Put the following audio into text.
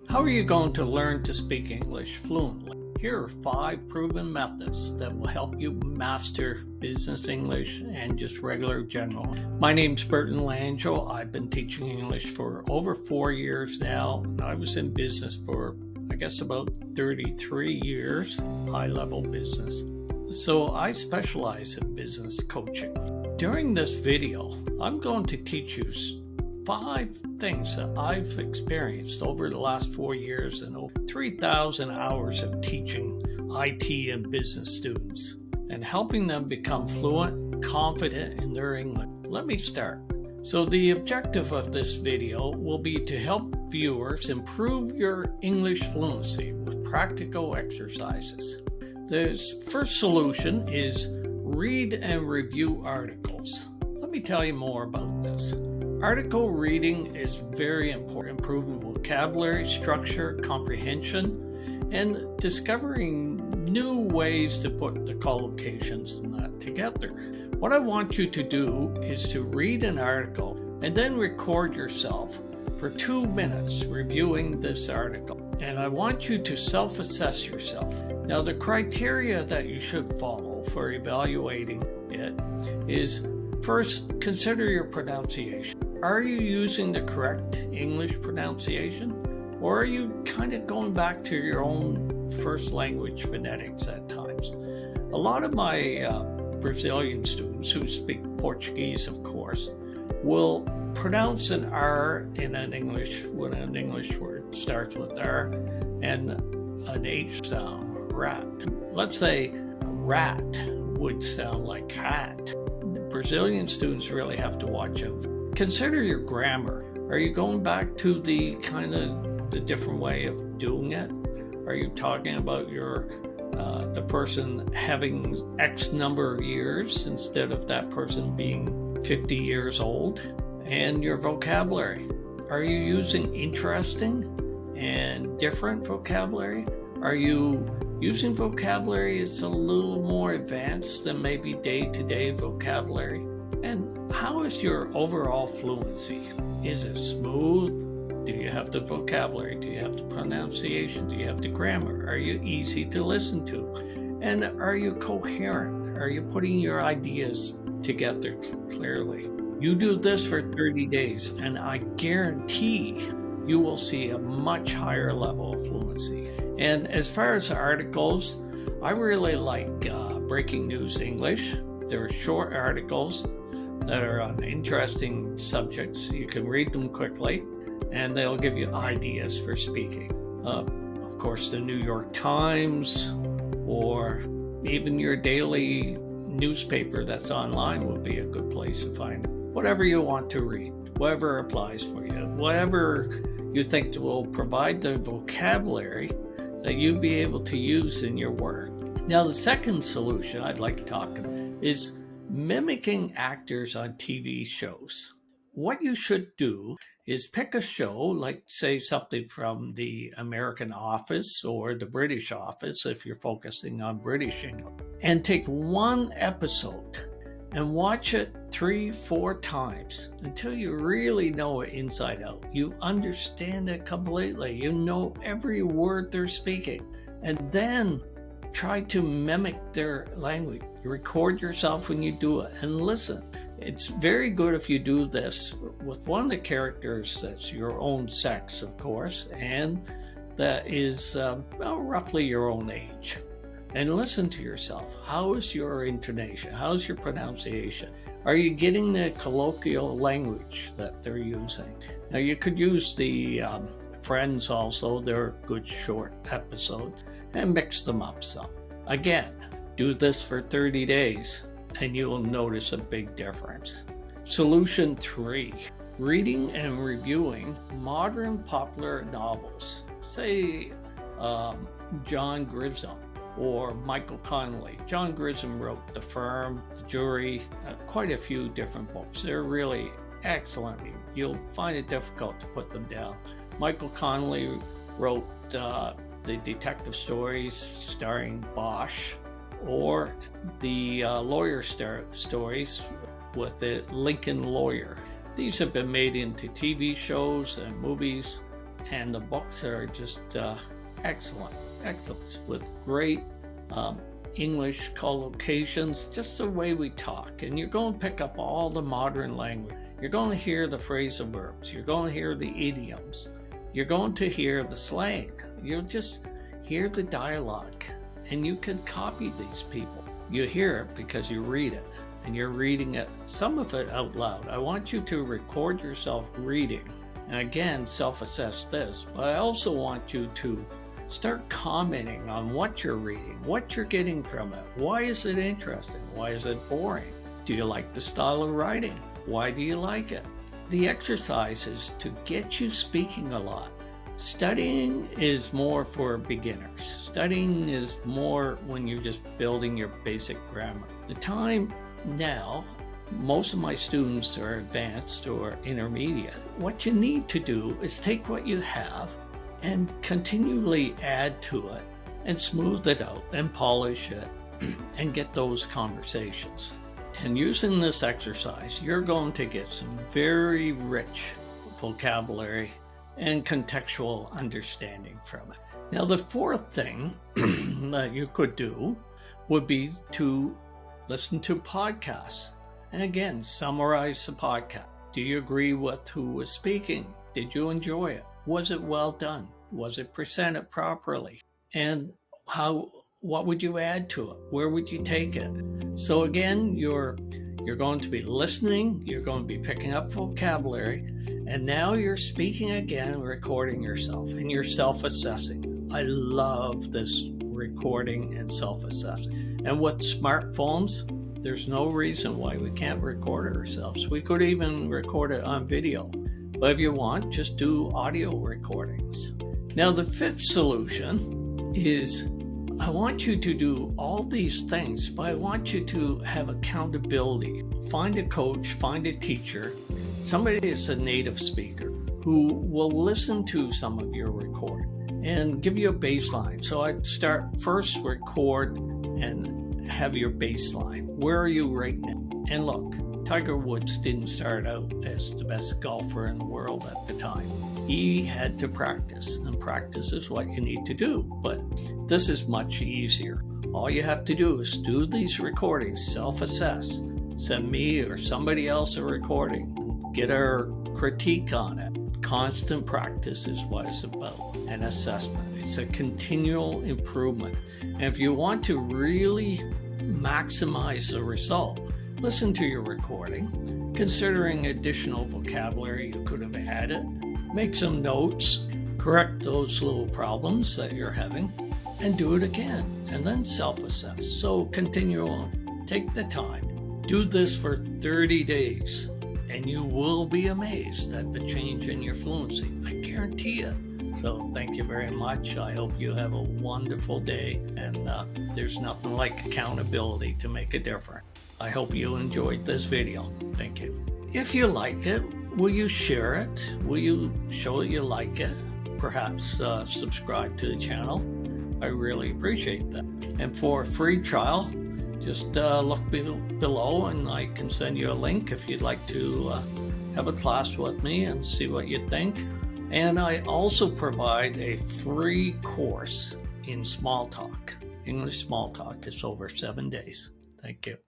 How are you going to learn to speak English fluently? Here are 5 proven methods that will help you master business English and just regular general. My name's Burton Langell. I've been teaching English for over 4 years now. I was in business for, about 33 years, high-level business. So I specialize in business coaching. During this video, I'm going to teach you 5 things that I've experienced over the last 4 years and over 3,000 hours of teaching IT and business students and helping them become fluent, confident in their English. Let me start. So the objective of this video will be to help viewers improve your English fluency with practical exercises. The first solution is read and review articles. Let me tell you more about this. Article reading is very important, improving vocabulary, structure, comprehension, and discovering new ways to put the collocations and that together. What I want you to do is to read an article and then record yourself for 2 minutes reviewing this article. And I want you to self-assess yourself. Now, the criteria that you should follow for evaluating it is, first, consider your pronunciation. Are you using the correct English pronunciation? Or are you kind of going back to your own first language phonetics at times? A lot of my Brazilian students who speak Portuguese, of course, will pronounce an R in an English when an English word starts with R and an H sound, rat. Let's say rat would sound like hat. Brazilian students really have to watch out. Consider your grammar. Are you going back to the different way of doing it? Are you talking about the person having X number of years instead of that person being 50 years old? And your vocabulary. Are you using interesting and different vocabulary? Are you using vocabulary that's a little more advanced than maybe day-to-day vocabulary? And how is your overall fluency? Is it smooth? Do you have the vocabulary? Do you have the pronunciation? Do you have the grammar? Are you easy to listen to? And are you coherent? Are you putting your ideas together clearly? You do this for 30 days, and I guarantee you will see a much higher level of fluency. And as far as articles, I really like Breaking News English. They're short articles that are on interesting subjects. You can read them quickly, and they'll give you ideas for speaking. Of course, the New York Times or even your daily newspaper that's online would be a good place to find whatever you want to read, whatever applies for you, whatever you think will provide the vocabulary that you'll be able to use in your work. Now, the second solution I'd like to talk about is mimicking actors on TV shows. What you should do is pick a show, like say something from the American Office or the British Office, if you're focusing on British English, and take one episode and watch it 3-4 times until you really know it inside out. You understand it completely. You know every word they're speaking. And then try to mimic their language. Record yourself when you do it and listen. It's very good if you do this with one of the characters that's your own sex, of course, and that is roughly your own age. And listen to yourself. How is your intonation? How's your pronunciation? Are you getting the colloquial language that they're using? Now, you could use the Friends also. They're good short episodes, and mix them up some. Again, do this for 30 days and you will notice a big difference. Solution 3, reading and reviewing modern popular novels. Say John Grisham or Michael Connelly. John Grisham wrote The Firm, The Jury, quite a few different books. They're really excellent. You'll find it difficult to put them down. Michael Connelly wrote the detective stories starring Bosch, or the lawyer stories with the Lincoln Lawyer. These have been made into TV shows and movies. and the books are just excellent with great English collocations, just the way we talk. And you're going to pick up all the modern language. You're going to hear the phrasal verbs. You're going to hear the idioms. You're going to hear the slang. You'll just hear the dialogue, and you can copy these people. You hear it because you read it, and you're reading it, some of it out loud. I want you to record yourself reading, and again, self-assess this, but I also want you to start commenting on what you're reading, what you're getting from it. Why is it interesting? Why is it boring? Do you like the style of writing? Why do you like it? The exercise is to get you speaking a lot. Studying is more for beginners. Studying is more when you're just building your basic grammar. The time now, most of my students are advanced or intermediate. What you need to do is take what you have and continually add to it and smooth it out and polish it and get those conversations. And using this exercise, you're going to get some very rich vocabulary and contextual understanding from it. Now, the fourth thing that you could do would be to listen to podcasts. And again, summarize the podcast. Do you agree with who was speaking? Did you enjoy it? Was it well done? Was it presented properly? And what would you add to it? Where would you take it? So again, you're going to be listening, you're going to be picking up vocabulary, and now you're speaking again, recording yourself, and you're self-assessing. I love this recording and self-assessing. And with smartphones, there's no reason why we can't record ourselves. We could even record it on video. But if you want, just do audio recordings. Now, the fifth solution is I want you to do all these things, but I want you to have accountability. Find a coach, find a teacher, somebody that's a native speaker who will listen to some of your record and give you a baseline. So I'd start first, record and have your baseline. Where are you right now? And look, Tiger Woods didn't start out as the best golfer in the world at the time. He had to practice, and practice is what you need to do. But this is much easier. All you have to do is do these recordings, self-assess, send me or somebody else a recording, get our critique on it. Constant practice is what it's about, and assessment. It's a continual improvement. And if you want to really maximize the result, listen to your recording, considering additional vocabulary you could have added, make some notes, correct those little problems that you're having, and do it again, and then self-assess. So continue on. Take the time. Do this for 30 days, and you will be amazed at the change in your fluency. I guarantee it. So thank you very much. I hope you have a wonderful day, and there's nothing like accountability to make a difference. I hope you enjoyed this video. Thank you. If you like it, will you share it? Will you show you like it? Perhaps subscribe to the channel. I really appreciate that. And for a free trial, just look below and I can send you a link if you'd like to have a class with me and see what you think. And I also provide a free course in small talk, English small talk. It's over 7 days. Thank you.